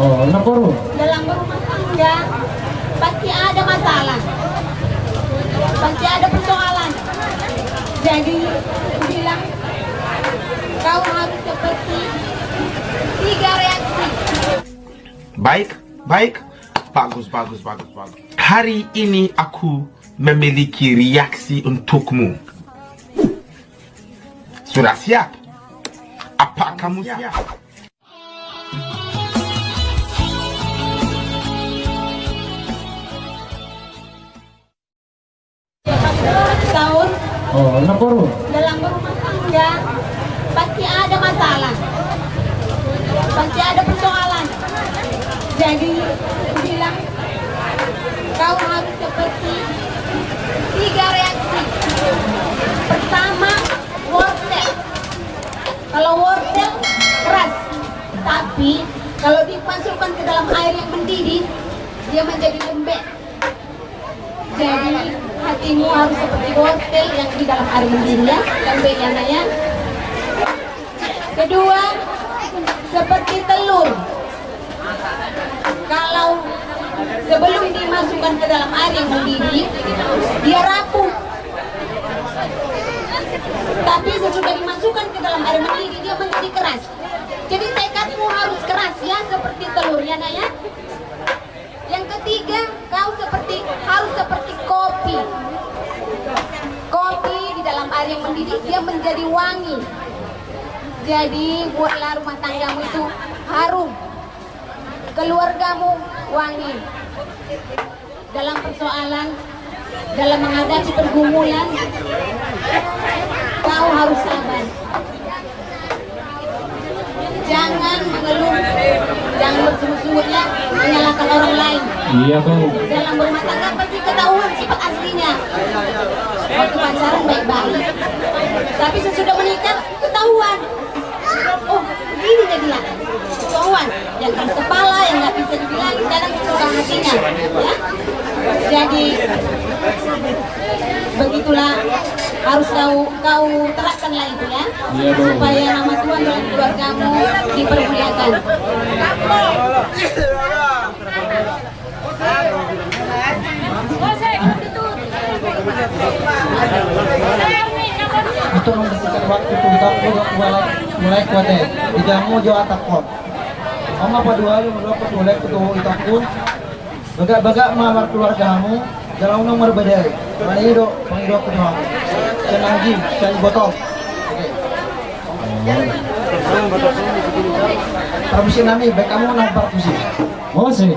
Oh, lapor. Dalam berumah tangga pasti ada masalah, pasti ada persoalan. Jadi aku bilang kau harus seperti 3 reaksi. Baik, baik. Bagus. Hari ini aku memiliki reaksi untukmu. Sudah siap? Apa kamu siap? Tahun Oh, lapor. dalam berumah tangga pasti ada masalah, pasti ada persoalan. Jadi aku bilang kau harus seperti 3 reaksi. Pertama, wortel. Kalau wortel keras, tapi kalau dimasukkan ke dalam air yang mendidih dia menjadi lembek. Jadi hatimu harus seperti wortel yang di dalam air mendidih ya, lembek ya nak ya. Kedua, seperti telur. Kalau sebelum dimasukkan ke dalam air yang mendidih dia rapuh, tapi sesudah dimasukkan ke dalam air mendidih dia menjadi keras. Jadi tekadmu harus keras ya, seperti telur ya nak ya. Yang ketiga, kau harus seperti kopi. Kopi di dalam air yang mendidih dia menjadi wangi. Jadi buatlah rumah tanggamu itu harum, keluargamu wangi. Dalam persoalan, dalam menghadapi pergumulan, kau harus sabar. Jangan mengeluh, jangan bersungut-sungut ya, menyalahkan orang lain. Iya, Bu. Dalam berumah tangga pasti ketahuan sifat aslinya. Waktu pacaran baik-baik, tapi sesudah menikah ketahuan. Oh, begini jadinya. Ketahuan, yang keras kepala, yang nggak bisa dibilang, kadang suka hatinya. Ya? Jadi begitulah, harus kau terapkanlah itu ya, supaya nama Tuhan dalam keluargamu dipermuliakan. Untuk membersihkan waktu untuk mulai kuat deh. Dijamu jauh atakon. Oma padua lu melopot mulai kutu itakun. Bagak mawar keluargamu dalam nomor bedai. Mana itu pengido kenal. Senangji, saya botol. Oke. Permisi nami, baik kamu nampak permisi. Oh, sih.